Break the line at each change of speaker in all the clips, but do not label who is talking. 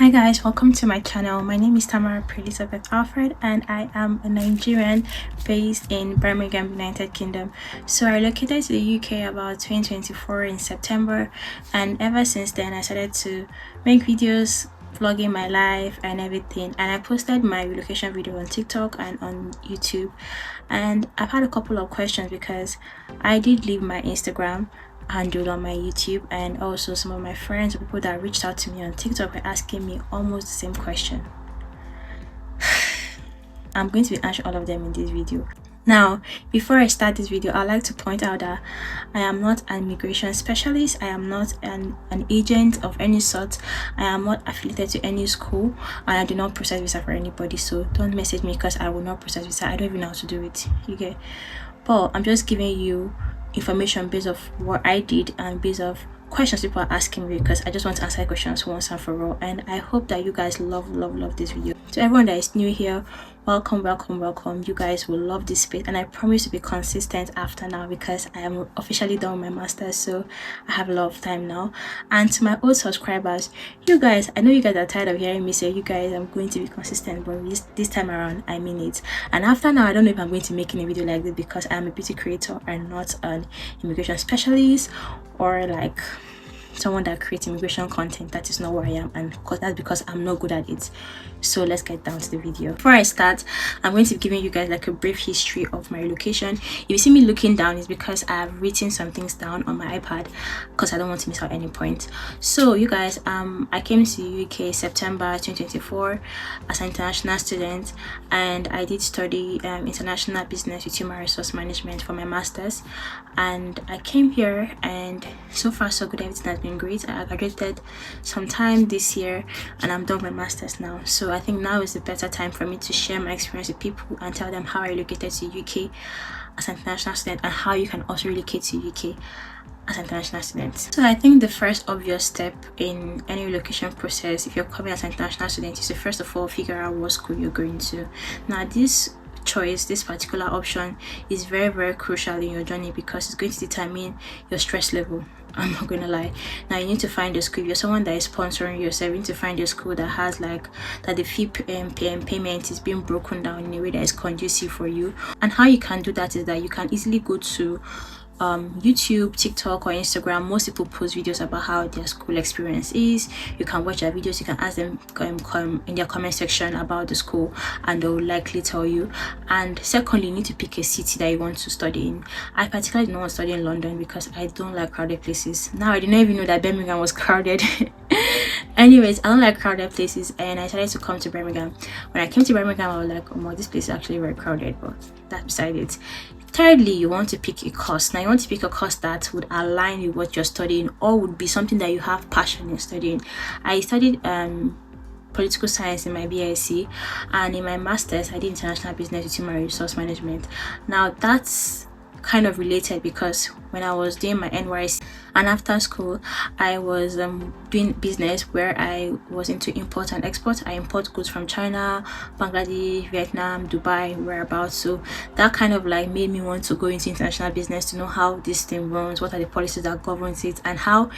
Hi guys, welcome to my channel. My name is Tamara Elizabeth Alfred and I am a Nigerian based in Birmingham, United Kingdom. So I relocated to the UK about 2024 in September, and ever since then I started to make videos vlogging my life and everything, and I posted my relocation video on TikTok and on YouTube. And I've had a couple of questions because I did leave my Instagram handle on my YouTube, and also some of my friends or people that reached out to me on TikTok were asking me almost the same question. I'm going to be answering all of them in this video. Now, before I start this video, I'd like to point out that I am not an immigration specialist. I am not an agent of any sort. I am not affiliated to any school, and I do not process visa for anybody. So don't message me because I will not process visa. I don't even know how to do it. Okay, but I'm just giving you information based of what I did and based of questions people are asking me, because I just want to answer questions once and for all. And I hope that you guys love this video. To everyone that is new here, welcome. You guys will love this space, and I promise to be consistent after now because I am officially done with my master's, so I have a lot of time now. And to my old subscribers, you guys, I know you guys are tired of hearing me say, you guys, I'm going to be consistent, but this time around I mean it. And after now, I don't know if I'm going to make a video like this because I am a beauty creator and not an immigration specialist or like someone that creates immigration content. That is not where I am, and that's because I'm not good at it. So let's get down to the video. Before I start, I'm going to be giving you guys like a brief history of my relocation. If you see me looking down, it's because I have written some things down on my iPad because I don't want to miss out any point. So you guys, I came to the UK September 2024 as an international student, and I did study international business with human resource management for my master's. And I came here, and so far so good. Everything has been great. I graduated sometime this year, and I'm done with my master's now. So I think now is a better time for me to share my experience with people and tell them how I relocated to UK as an international student and how you can also relocate to UK as an international student. So I think the first obvious step in any relocation process, if you're coming as an international student, is to first of all figure out what school you're going to. Now this particular option is very crucial in your journey because it's going to determine your stress level. I'm not gonna lie. Now you need to find a school. If you're someone that is sponsoring yourself, you need to find a school that has like that the fee payment is being broken down in a way that is conducive for you. And how you can do that is that you can easily go to YouTube, TikTok, or Instagram. Most people post videos about how their school experience is. You can watch their videos. You can ask them in their comment section about the school, and they will likely tell you. And secondly, you need to pick a city that you want to study in. I particularly don't want to study in London because I don't like crowded places. Now I didn't even know that Birmingham was crowded. Anyways, I don't like crowded places, and I decided to come to Birmingham. When I came to Birmingham, I was like, oh my, this place is actually very crowded, but that's beside it. Thirdly, you want to pick a course. Now you want to pick a course that would align with what you're studying or would be something that you have passion in studying. I studied political science in my BSc, and in my master's I did international business with human resource management. Now that's kind of related because when I was doing my Enquiries and after school, I was doing business where I was into import and export. I import goods from China, Bangladesh, Vietnam, Dubai, whereabouts. So that kind of like made me want to go into international business to know how this thing runs, what are the policies that govern it, and how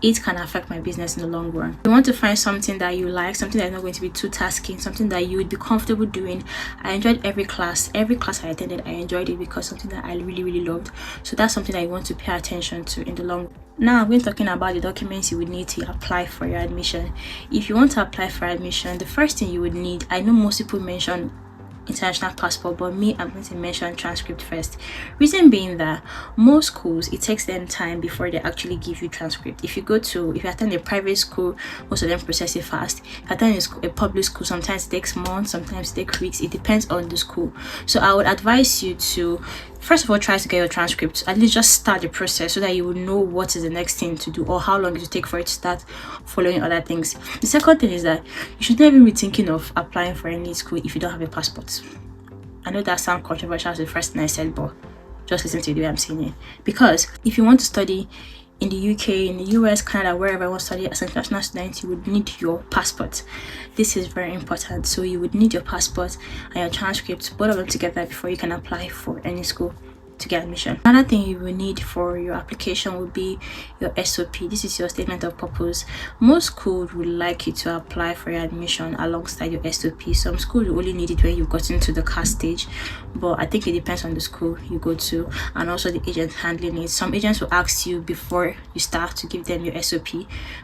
it can affect my business in the long run. You want to find something that you like, something that's not going to be too tasking, something that you would be comfortable doing. I enjoyed every class I attended. I enjoyed it because something that I really loved. So that's something that you want to pay attention to in the long run. Now I'm going to talking about the documents you would need to apply for your admission. If you want to apply for admission, the first thing you would need, I know most people mention international passport, but me, I'm going to mention transcript first. Reason being that most schools, it takes them time before they actually give you transcript. If you attend a private school, most of them process it fast. If you attend a public school, sometimes it takes months, sometimes it takes weeks. It depends on the school. So I would advise you to first of all try to get your transcript, at least just start the process so that you will know what is the next thing to do or how long it will take for it to start following other things. The second thing is that you should never be thinking of applying for any school if you don't have a passport. I know that sounds controversial as the first thing I said, but just listen to the way I'm saying it. Because if you want to study in the UK, in the US, Canada, wherever you want to study as an international student, you would need your passport. This is very important. So you would need your passport and your transcripts, both of them together, before you can apply for any school. to get admission. Another thing you will need for your application would be your SOP. This is your statement of purpose. Most schools would like you to apply for your admission alongside your SOP. Some schools will only need it when you've gotten to the CAS stage, but I think it depends on the school you go to and also the agent handling it. Some agents will ask you before you start to give them your SOP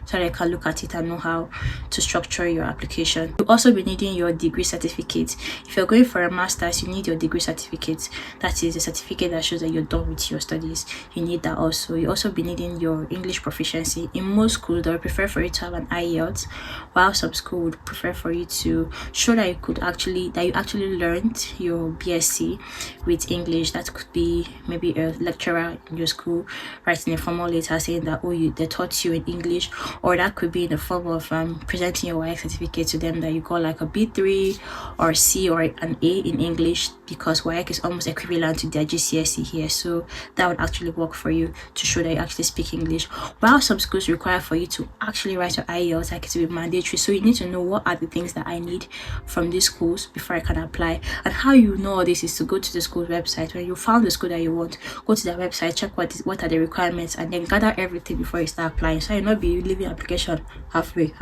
so they can look at it and know how to structure your application. You'll also be needing your degree certificate. If you're going for a master's, you need your degree certificate. That is a certificate that shows that you're done with your studies. You need that also. You also be needing your English proficiency. In most schools, they would prefer for you to have an IELTS, while some schools would prefer for you to show that you actually learned your BSc with English. That could be maybe a lecturer in your school writing a formal letter saying that they taught you in English, or that could be in the form of presenting your WAEC certificate to them that you got like a B3 or C or an A in English, because WAEC is almost equivalent to their GCSE here, so that would actually work for you to show that you actually speak English. While some schools require for you to actually write your IELTS, like it to be mandatory, so you need to know what are the things that I need from these schools before I can apply. And how you know all this is to go to the school's website. When you found the school that you want, go to their website, check what are the requirements, and then gather everything before you start applying, so you not be leaving application halfway.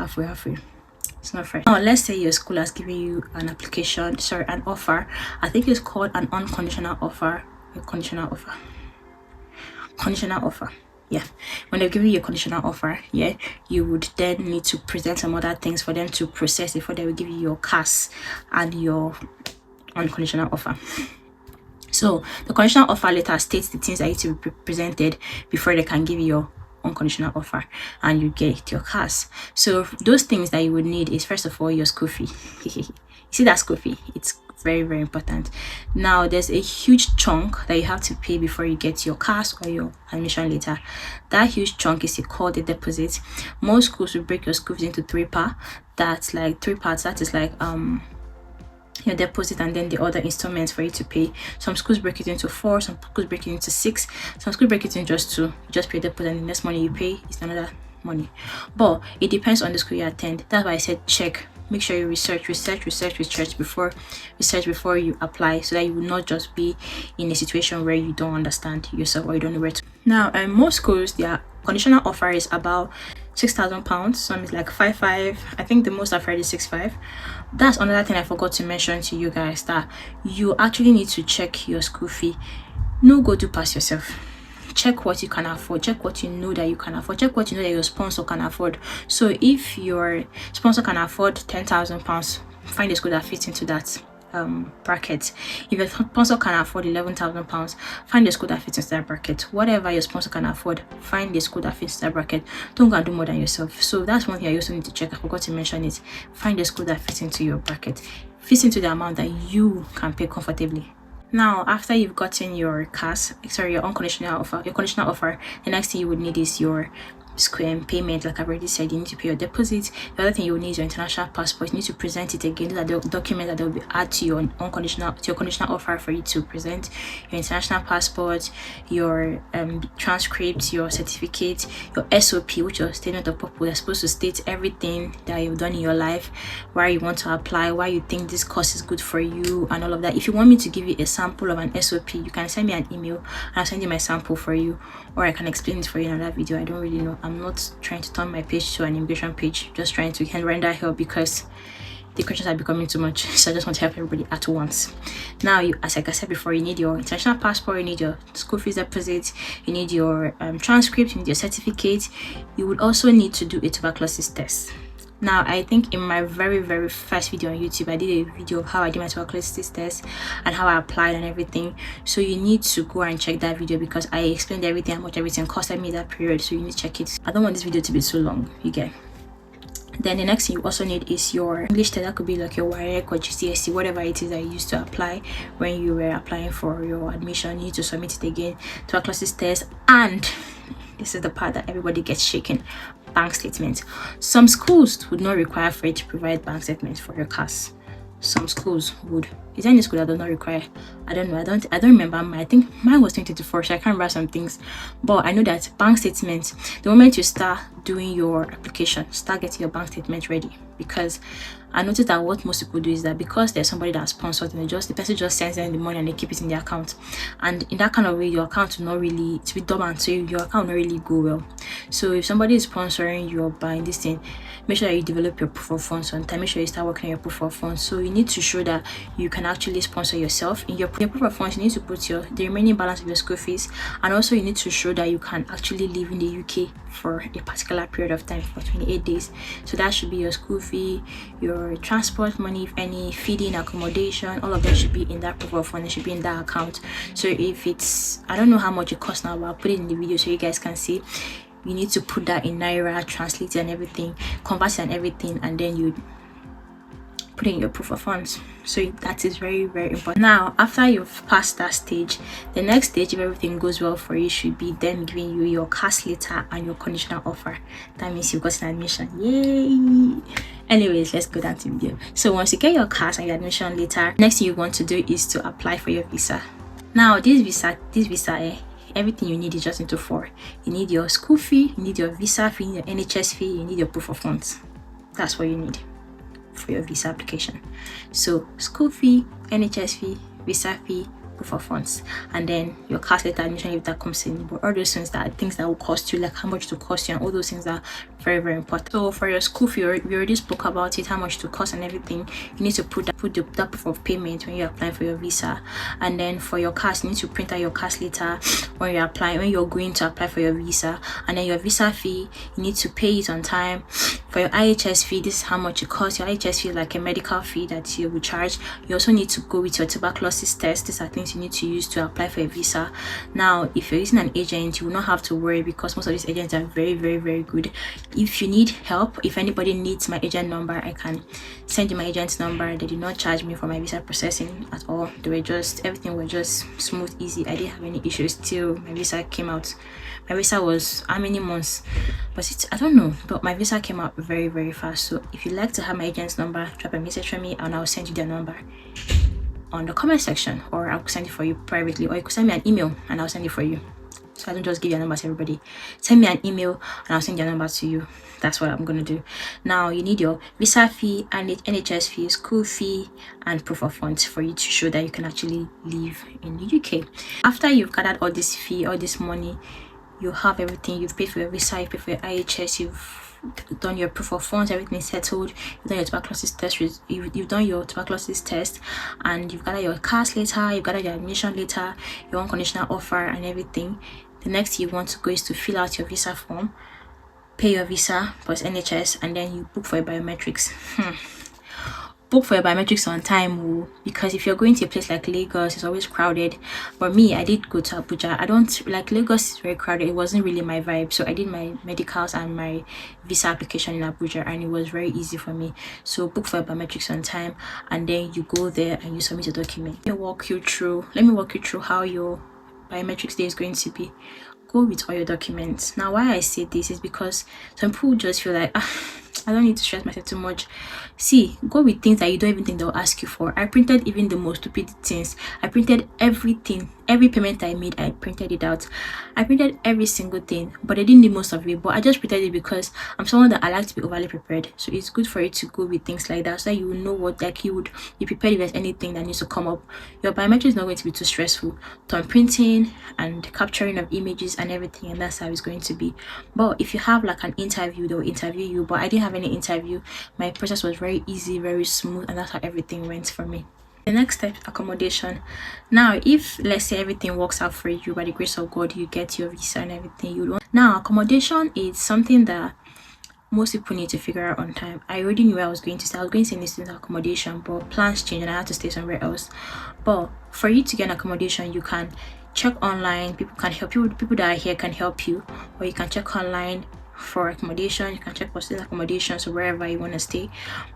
It's not fair. Now let's say your school has given you an offer. I think it's called an unconditional offer. Conditional offer. Yeah, when they're giving you a conditional offer, yeah, you would then need to present some other things for them to process before they will give you your CAS and your unconditional offer. So the conditional offer letter states the things that need to be presented before they can give you your unconditional offer and you get your CAS. So those things that you would need is, first of all, your school fee. You see that school fee? It's very, very important. Now there's a huge chunk that you have to pay before you get your CAS or your admission letter. That huge chunk is called a deposit. Most schools will break your school fees into three parts. That's like three parts. That is like your deposit and then the other installments for you to pay. Some schools break it into 4, some schools break it into 6, some schools break it into just 2. You just pay deposit and the next money you pay is another money. But it depends on the school you attend. That's why I said check. Make sure you research before you apply, so that you will not just be in a situation where you don't understand yourself or you don't know where to. Now, most schools, their conditional offer is about £6,000. Some is like 5,500. I think the most I've heard is 6,500. That's another thing I forgot to mention to you guys, that you actually need to check your school fee. No go do pass yourself. Check what you can afford, check what you know that you can afford, check what you know that your sponsor can afford. So if your sponsor can afford £10,000, find a school that fits into that bracket. If your sponsor can afford £11,000, find a school that fits into that bracket. Whatever your sponsor can afford, find a school that fits into that bracket. Don't go and do more than yourself. So that's one thing I also need to check. I forgot to mention it. Find a school that fits into your bracket, fits into the amount that you can pay comfortably. Now, after you've gotten your your conditional offer, the next thing you would need is your payment. Like I've already said, you need to pay your deposit. The other thing you will need is your international passport. You need to present it again. Those are the documents that will be added to your conditional offer for you to present: your international passport, your transcript, your certificate, your SOP, which is your statement of purpose. You're supposed to state everything that you've done in your life, why you want to apply, why you think this course is good for you, and all of that. If you want me to give you a sample of an SOP, you can send me an email and I'll send you my sample for you, or I can explain it for you in another video. I don't really know. I'm not trying to turn my page to an immigration page, just trying to render help because the questions are becoming too much. So I just want to help everybody at once. Now, as like I said before, you need your international passport, you need your school fees deposit, you need your transcript, you need your certificate. You would also need to do a tuberculosis test. Now, I think in my very first video on YouTube, I did a video of how I did my tuberculosis test and how I applied and everything. So you need to go and check that video because I explained everything, how much everything costed me that period. So you need to check it. I don't want this video to be too long, you get. Then the next thing you also need is your English test. That could be like your WAEC or GCSE, whatever it is that you used to apply when you were applying for your admission. You need to submit it again. Tuberculosis test, and this is the part that everybody gets shaken: bank statements. Some schools would not require for you to provide bank statements for your CAS. some schools would. Is there any school that does not require? I don't know. I don't remember mine. I think mine was 2024, so I can't remember some things. But I know that bank statements, the moment you start doing your application, start getting your bank statement ready. Because I noticed that what most people do is that because there's somebody that sponsors them, the person just sends them the money and they keep it in their account. And in that kind of way, your account will not really, to be dormant, so your account will not really go well. So if somebody is sponsoring you or buying this thing, make sure that you develop your proof of funds on time. Make sure you start working on your proof of funds. So you need to show that you can actually sponsor yourself. In your proof of funds, you need to put the remaining balance of your school fees, and also you need to show that you can actually live in the UK for a particular period of time, for 28 days. So that should be your school fee, your transport money, if any, feeding, accommodation, all of that should be in that proof of funds. It should be in that account. So if it's, I don't know how much it costs now, but I'll put it in the video so you guys can see. You need to put that in Naira, translate it and everything, convert it and everything, and then you put in your proof of funds. So that is very, very important. Now, after you've passed that stage, the next stage, if everything goes well for you, should be them giving you your CAS letter and your conditional offer. That means you've got an admission. Yay! Anyways, let's go down to the video. So once you get your CAS and your admission letter, next thing you want to do is to apply for your visa. Now, this visa, everything you need is just into 4. You need your school fee, you need your visa fee, you need your NHS fee, you need your proof of funds. That's what you need for your visa application. So school fee, NHS fee, visa fee, proof of funds, and then your CAS letter, admission if that comes in. But all those things that will cost you, like how much to cost you, and all those things are very, very important. So for your school fee, we already spoke about it, how much to cost and everything. You need to put that proof of payment when you apply for your visa. And then for your CAS, you need to print out your CAS letter when you're going to apply for your visa. And then your visa fee, you need to pay it on time. For your IHS fee, this is how much it costs. Your IHS fee is like a medical fee that you will charge. You also need to go with your tuberculosis test. These are things you need to use to apply for a visa. Now, if you're using an agent, you will not have to worry because most of these agents are very, very, very good. If you need help, if anybody needs my agent number, I can send you my agent's number. They did not charge me for my visa processing at all. Everything was just smooth, easy. I didn't have any issues till my visa came out. My visa was how many months? I don't know, but my visa came out very, very fast. So if you'd like to have my agent's number, drop a message for me and I'll send you their number on the comment section, or I'll send it for you privately, or you could send me an email and I'll send it for you. So I don't just give your number to everybody. Send me an email and I'll send your number to you. That's what I'm gonna do. Now you need your visa fee and NHS fee, school fee, and proof of funds for you to show that you can actually live in the UK. After you've gathered all this fee, all this money, you have everything. You've paid for your visa, you paid for your IHS, you've done your proof of funds, everything is settled. You've done your tuberculosis test. You've done your tuberculosis test, and you've got your CAS letter, you've got your admission letter, your unconditional offer, and everything. The next thing you want to go is to fill out your visa form, pay your visa plus NHS, and then you book for your biometrics. Book for your biometrics on time, because if you're going to a place like Lagos, it's always crowded. But me, I did go to Abuja. I don't like Lagos, is very crowded. It wasn't really my vibe, so I did my medicals and my visa application in Abuja, and it was very easy for me. So book for your biometrics on time, and then you go there and you submit your document. Let me walk you through how your biometrics day is going to be. Go with all your documents. Now, why I say this is because some people just feel like, I don't need to stress myself too much. See, go with things that you don't even think they'll ask you for. I printed even the most stupid things. I printed everything. Every payment I made, I printed it out. I printed every single thing, but I didn't need most of it. But I just printed it because I'm someone that I like to be overly prepared. So it's good for you to go with things like that, so that you will know what, like, you would be prepared if there's anything that needs to come up. Your biometric is not going to be too stressful. Thumb printing and capturing of images and everything, and that's how it's going to be. But if you have like an interview, they'll interview you. But I didn't have any interview. My process was very easy, very smooth, and that's how everything went for me. The next step, accommodation. Now, if let's say everything works out for you by the grace of God, you get your visa and everything you want. Now, accommodation is something that most people need to figure out on time. I already knew where I was going to stay. I was going to stay in accommodation, but plans changed and I had to stay somewhere else. But for you to get an accommodation, you can check online. People can help you. People that are here can help you, or you can check online for accommodation. You can check for student accommodations or wherever you want to stay.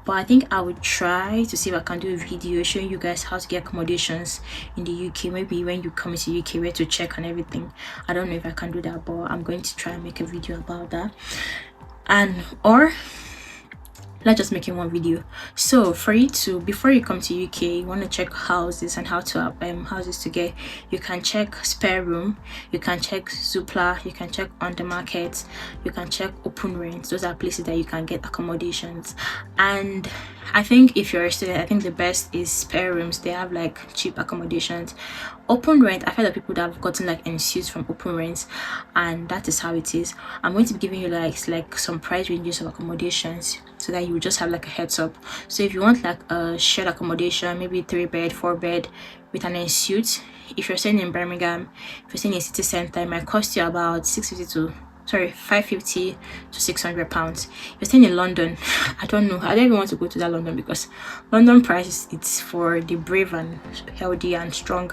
But I think I would try to see if I can do a video showing you guys how to get accommodations in the UK. Maybe when you come into UK, where to check and everything. I don't know if I can do that, but I'm going to try and make a video about that. And or let's just make it one video. So for you to, before you come to UK, you want to check houses and how to houses to get. You can check spare room, you can check Zoopla, you can check on the market, you can check open rent. Those are places that you can get accommodations. And I think if you're a student, I think the best is spare rooms. They have like cheap accommodations. Open rent, I've heard of people that have gotten like ensues from open rent, and that is how it is. I'm going to be giving you like some price ranges of accommodations so that you just have like a heads up. So if you want like a shared accommodation, maybe 3-bed, 4-bed with an ensuite, if you're staying in Birmingham, if you're staying in city center, it might cost you about 550 to 600 pounds. You're staying in London, I don't know, I don't even want to go to that London, because London prices, it's for the brave and healthy and strong.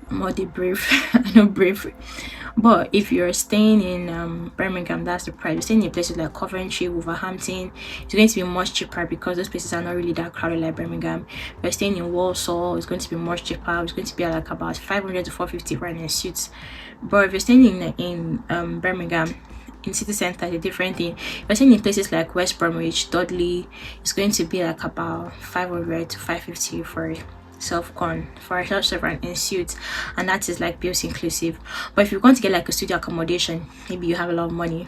I'm not the brave. I know brave. But if you're staying in Birmingham, that's the price. You're staying in places like Coventry, Wolverhampton, it's going to be much cheaper because those places are not really that crowded like Birmingham. If you're staying in Walsall, it's going to be much cheaper. It's going to be like about 500 to 450 for an suits. But if you're staying in Birmingham, in city center, it's a different thing. If you're staying in places like West Bromwich, Dudley, it's going to be like about 500 to 550 for self-con, for a self-server and ensuite, and that is like bills inclusive. But if you're going to get like a studio accommodation, maybe you have a lot of money,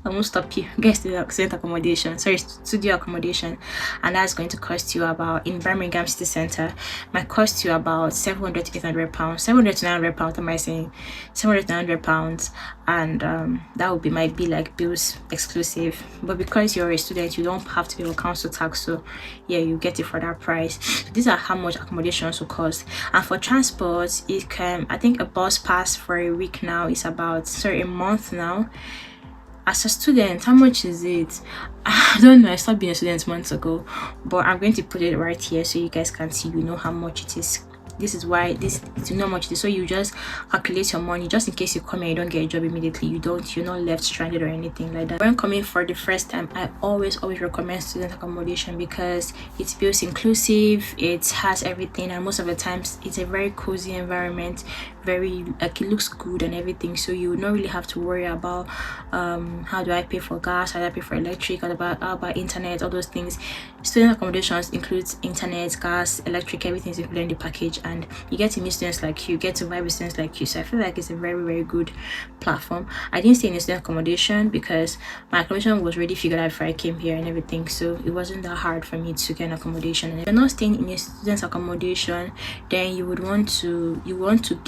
I won't stop you, get studio accommodation, and that's going to cost you about, in Birmingham city center, might cost you about 700 to 800 pounds, 700 to 900 pounds, am I saying 700 to 900 pounds, and that would be, might be like bills exclusive. But because you're a student, you don't have to pay council tax, so yeah, you get it for that price. So these are how much accommodations will cost. And for transport, it can, I think a bus pass for a week now is about, a month now. As a student, how much is it? I don't know, I stopped being a student months ago, but I'm going to put it right here so you guys can see, you know how much it is. This is why this, you know how much it is, so you just calculate your money, just in case you come and you don't get a job immediately, you're not left stranded or anything like that. When coming for the first time, I always recommend student accommodation because it's bills inclusive, it has everything, and most of the times it's a very cozy environment, very like, it looks good and everything, so you would not really have to worry about how do I pay for gas, how do I pay for electric, how about internet, all those things. Student accommodations includes internet, gas, electric, everything is included in the package, and you get to meet students like you, get to vibe with students like you. So I feel like it's a very good platform. I didn't stay in a student accommodation because my accommodation was already figured out before I came here and everything, so it wasn't that hard for me to get an accommodation. And if you're not staying in a student accommodation, then you want to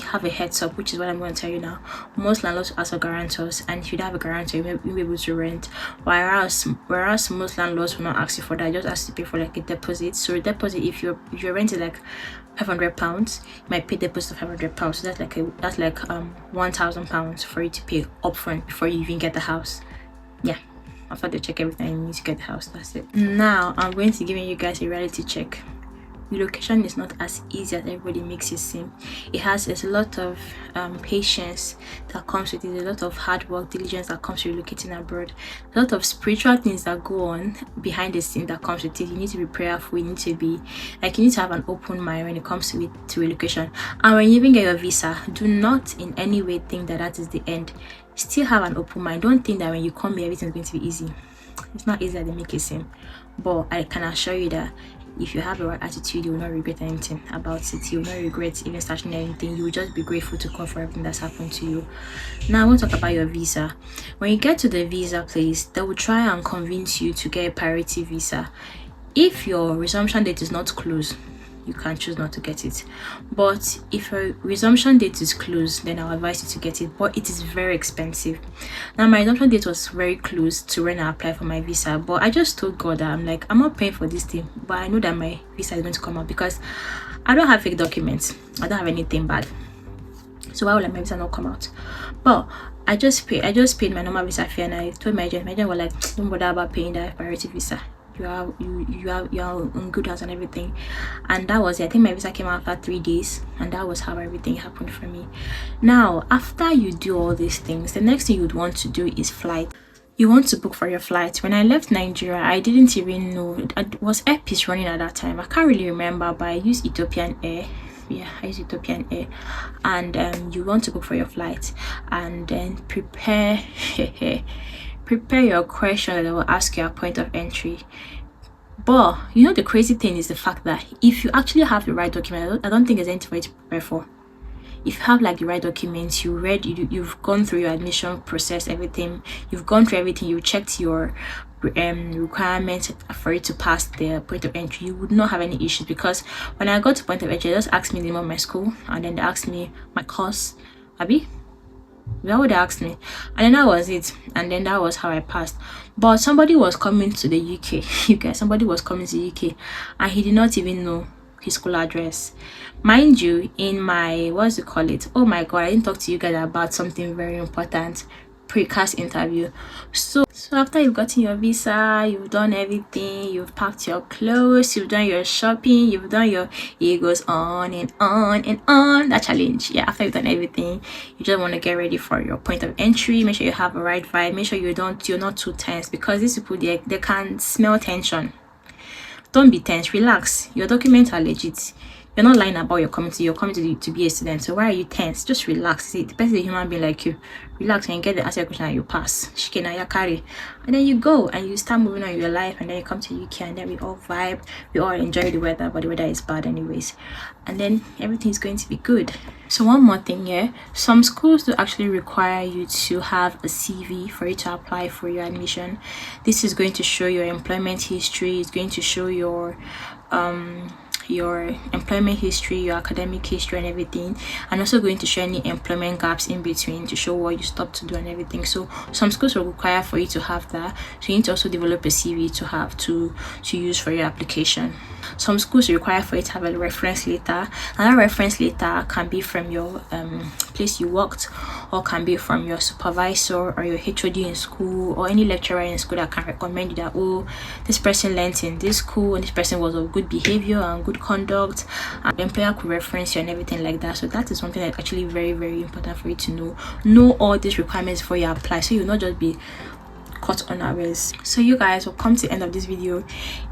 have a heads up, which is what I'm going to tell you now. Most landlords ask for guarantors, and if you don't have a guarantor, you'll be able to rent, whereas most landlords will not ask you for that, just ask you to pay for like a deposit. So a deposit, if you're renting like 500 pounds, you might pay deposit of 500 pounds, so that's like 1,000 pounds for you to pay upfront before you even get the house. Yeah, after they check everything, you need to get the house. That's it. Now I'm going to give you guys a reality check. Relocation is not as easy as everybody makes it seem. There's a lot of patience that comes with it, a lot of hard work, diligence that comes with relocating abroad, a lot of spiritual things that go on behind the scene that comes with it. You need to be prayerful, you need to have an open mind when it comes to relocation. And when you even get your visa, do not in any way think that is the end. Still have an open mind. Don't think that when you come here everything's going to be easy. It's not easy as they make it seem. But I can assure you that if you have the right attitude, you will not regret anything about it. You will not regret even starting anything. You will just be grateful to God for everything that's happened to you. Now I want to talk about your visa. When you get to the visa place, they will try and convince you to get a priority visa. If your resumption date is not close, you can choose not to get it. But if your resumption date is close, then I'll advise you to get it, but it is very expensive. Now my resumption date was very close to when I applied for my visa, but I just told God that I'm not paying for this thing, but I know that my visa is going to come out because I don't have fake documents, I don't have anything bad, so why would my visa not come out? But I just paid my normal visa fee, and I told my agent was like, don't bother about paying that priority visa. You are in good hands and everything. And that was it. I think my visa came out after 3 days, and that was how everything happened for me. Now after you do all these things, the next thing you would want to do is flight. You want to book for your flight. When I left Nigeria, I didn't even know it was Air Peace running at that time. I can't really remember, but I used Ethiopian Air. Yeah, I use Ethiopian Air. And you want to book for your flight, and then prepare prepare your question that they will ask you at point of entry. But you know, the crazy thing is the fact that if you actually have the right document, I don't think there's anything for you to prepare for. If you have like the right documents, you've gone through your admission process, everything, you've gone through everything, you checked your requirements for it to pass the point of entry, you would not have any issues. Because when I got to point of entry, they just asked me the name of my school, and then they asked me my course, Abby. That would ask me, and then that was it, and then that was how I passed. But somebody was coming to the UK, you guys, somebody was coming to the UK, and he did not even know his school address. Mind you, in my, what's it call it, oh my god, I didn't talk to you guys about something very important, precast interview. So after you've gotten your visa, you've done everything, you've packed your clothes, you've done your shopping, you've done your, it goes on and on and on, that challenge. Yeah, after you've done everything, you just want to get ready for your point of entry. Make sure you have a right vibe, make sure you're not too tense, because these people, they can smell tension. Don't be tense, relax. Your documents are legit. You're not lying about you're coming to be a student. So why are you tense? Just relax. See, the person is a human being like you. Relax and you get the answer question and you pass. Shikena ya carry. And then you go and you start moving on your life, and then you come to UK, and then we all vibe. We all enjoy the weather, but the weather is bad anyways. And then everything's going to be good. So one more thing here. Some schools do actually require you to have a CV for you to apply for your admission. This is going to show your employment history. It's going to show your employment history, your academic history and everything, and also going to show any employment gaps in between to show what you stopped to do and everything. So some schools will require for you to have that, so you need to also develop a CV to have to use for your application. Some schools require for you to have a reference letter, and that reference letter can be from your place you worked, or can be from your supervisor or your HOD in school, or any lecturer in school that can recommend you that, oh, this person learned in this school and this person was of good behavior and good conduct, and the employer could reference you and everything like that. So that is something that's actually very, very important for you to know all these requirements before you apply, so you'll not just be caught unawares. So you guys will come to the end of this video.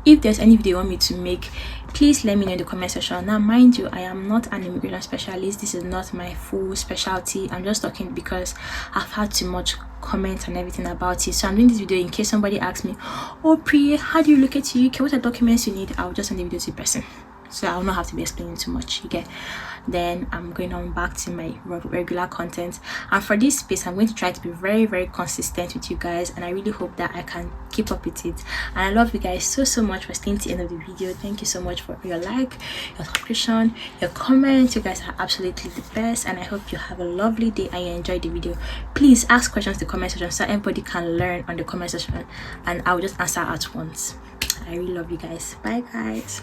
If there's any video you want me to make, please let me know in the comment section. Now mind you, I am not an immigration specialist. This is not my full specialty. I'm just talking because I've had too much comments and everything about it. So I'm doing this video in case somebody asks me, oh Pri, how do you look at UK, what are documents you need? I'll just send the video to the person, so I'll not have to be explaining too much, you get. Then I'm going on back to my regular content, and for this space I'm going to try to be very, very consistent with you guys, and I really hope that I can keep up with it. And I love you guys so much for staying to the end of the video. Thank you so much for your like, your subscription, your comments. You guys are absolutely the best, and I hope you have a lovely day and you enjoyed the video. Please ask questions in the comment section so everybody can learn on the comment section, and I'll just answer at once. I really love you guys. Bye guys.